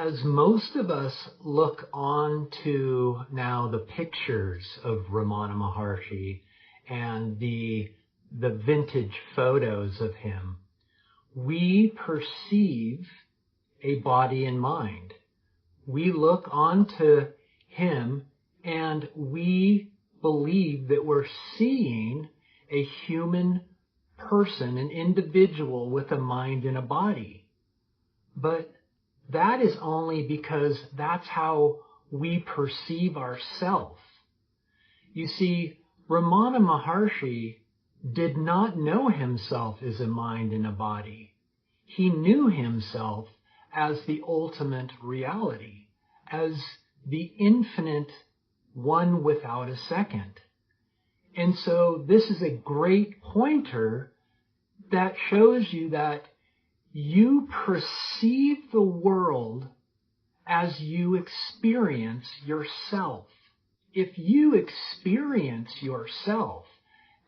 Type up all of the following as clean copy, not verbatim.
as most of us look on to now the pictures of Ramana Maharshi and the vintage photos of him, we perceive a body and mind. We look onto him and we believe that we're seeing a human person, an individual with a mind and a body. But that is only because that's how we perceive ourselves. You see, Ramana Maharshi did not know himself as a mind and a body. He knew himself as the ultimate reality, as the infinite one without a second. And so this is a great pointer that shows you that you perceive the world as you experience yourself. If you experience yourself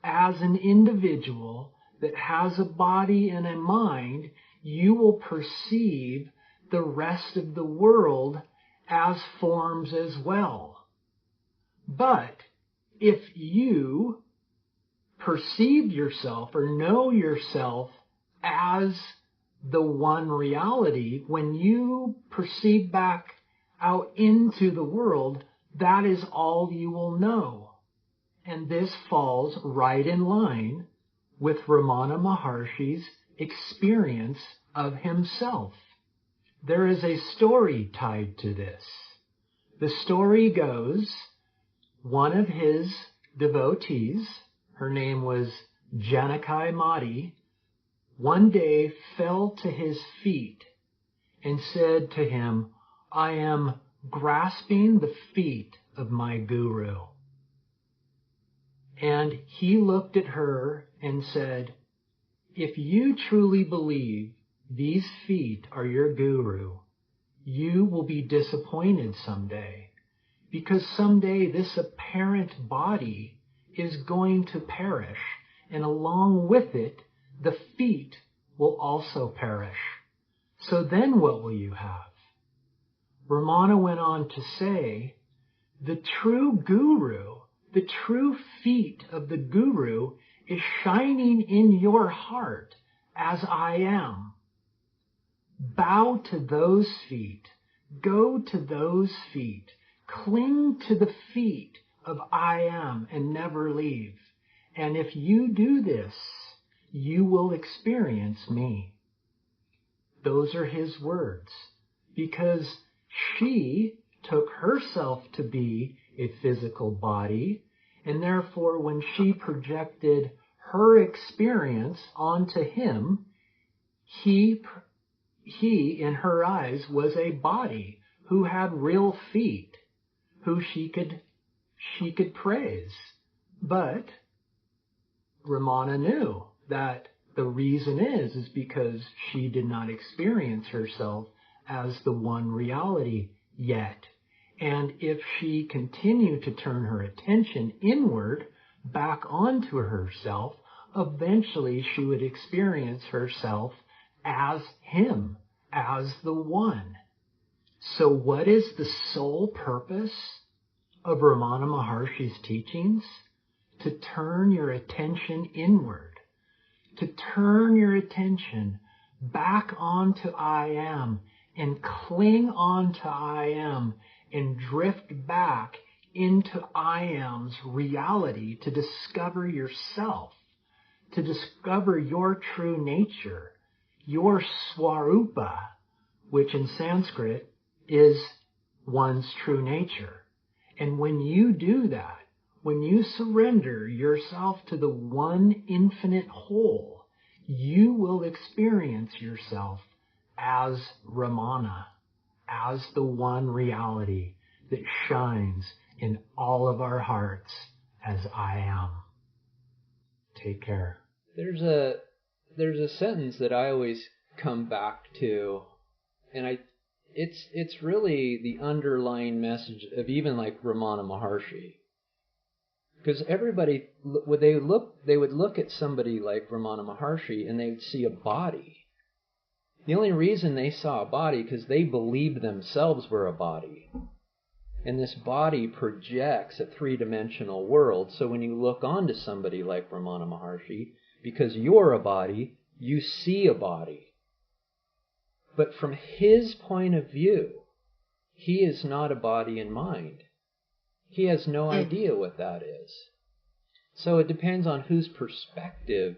as an individual that has a body and a mind, you will perceive the rest of the world as forms as well. But if you perceive yourself or know yourself as the one reality, when you perceive back out into the world, that is all you will know. And this falls right in line with Ramana Maharshi's experience of himself. There is a story tied to this. The story goes, one of his devotees, her name was Janakai Mati, one day fell to his feet and said to him, "I am grasping the feet of my guru." And he looked at her and said, "If you truly believe these feet are your guru, you will be disappointed someday, because someday this apparent body is going to perish, and along with it, the feet will also perish. So then what will you have?" Ramana went on to say, the true guru, the true feet of the guru is shining in your heart as I am. Bow to those feet, go to those feet, cling to the feet of I am and never leave. And if you do this, you will experience me. Those are his words, because she took herself to be a physical body, and therefore when she projected her experience onto him, he in her eyes was a body who had real feet, who she could praise. But Ramana knew that the reason is because she did not experience herself as the one reality yet. And if she continued to turn her attention inward, back onto herself, eventually she would experience herself as him, as the one. So what is the sole purpose of Ramana Maharshi's teachings? To turn your attention inward, to turn your attention back onto I am and cling onto I am and drift back into I am's reality to discover yourself, to discover your true nature, your swarupa, which in Sanskrit is one's true nature. And when you do that, when you surrender yourself to the one infinite whole, you will experience yourself as Ramana, as the one reality that shines in all of our hearts as I am. Take care. There's a sentence that I always come back to, and it's really the underlying message of even like Ramana Maharshi. Because everybody, they would look at somebody like Ramana Maharshi and they would see a body. The only reason they saw a body because they believed themselves were a body. And this body projects a three-dimensional world. So when you look onto somebody like Ramana Maharshi, because you're a body, you see a body. But from his point of view, he is not a body and mind. He has no idea what that is. So it depends on whose perspective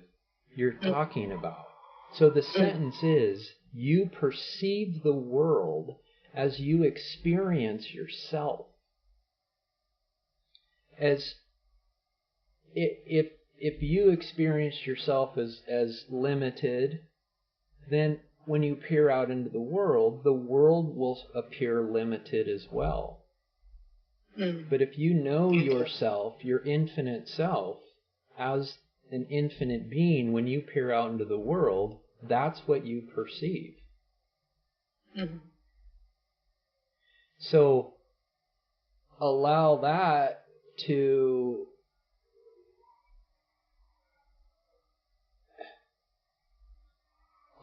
you're talking about. So the sentence is, you perceive the world as you experience yourself. As if you experience yourself as limited, then when you peer out into the world will appear limited as well. But if you know yourself, your infinite self, as an infinite being, when you peer out into the world, that's what you perceive. So allow that to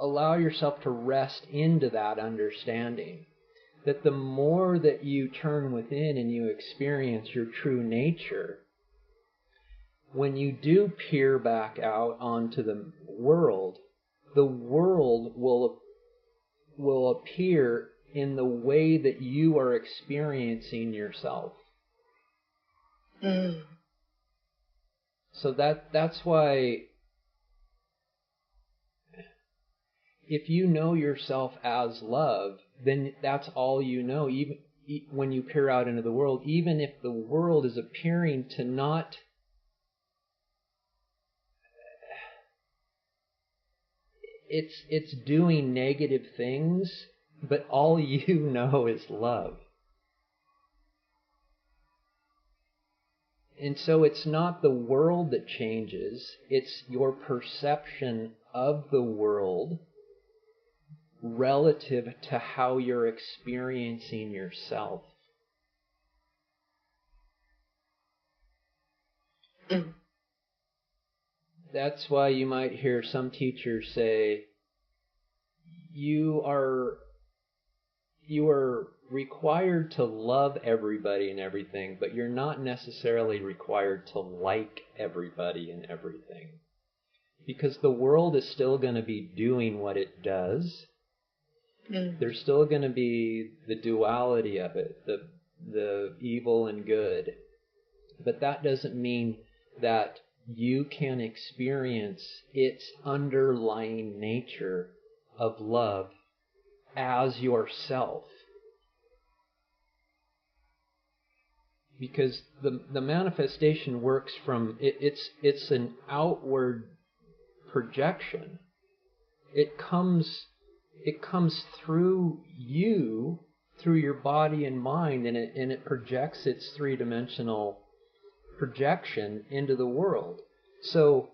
allow yourself to rest into that understanding. That the more that you turn within and you experience your true nature, when you do peer back out onto the world will appear in the way that you are experiencing yourself. So that's why if you know yourself as love, then that's all you know, even when you peer out into the world, even if the world is appearing to not it's doing negative things, but all you know is love. And so it's not the world that changes, it's your perception of the world relative to how you're experiencing yourself. That's why you might hear some teachers say, you are required to love everybody and everything, but you're not necessarily required to like everybody and everything. Because the world is still going to be doing what it does. There's still going to be the duality of it, the evil and good. But that doesn't mean that you can experience its underlying nature of love as yourself. Because the manifestation works from, it's an outward projection. It comes through you, through your body and mind, and it projects its three-dimensional projection into the world. So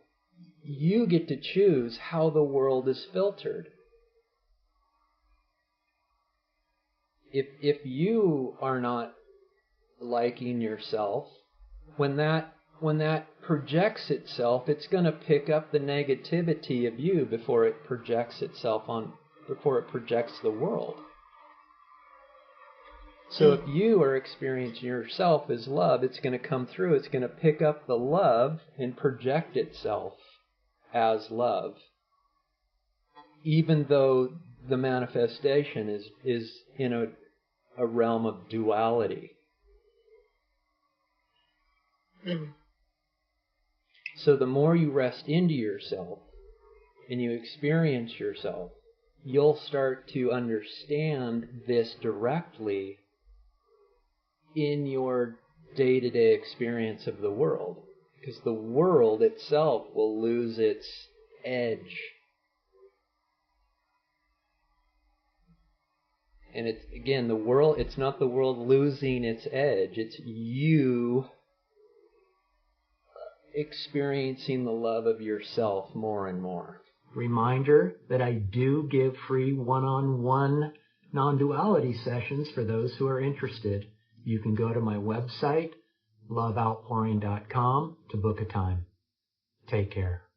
you get to choose how the world is filtered. If you are not liking yourself, when that projects itself, it's going to pick up the negativity of you before it projects the world. So if you are experiencing yourself as love, it's going to come through, it's going to pick up the love and project itself as love, even though the manifestation is in a realm of duality. So the more you rest into yourself and you experience yourself, you'll start to understand this directly in your day-to-day experience of the world. Because the world itself will lose its edge. And it's, again, it's not the world losing its edge, it's you experiencing the love of yourself more and more. Reminder that I do give free one-on-one non-duality sessions for those who are interested. You can go to my website, loveoutpouring.com, to book a time. Take care.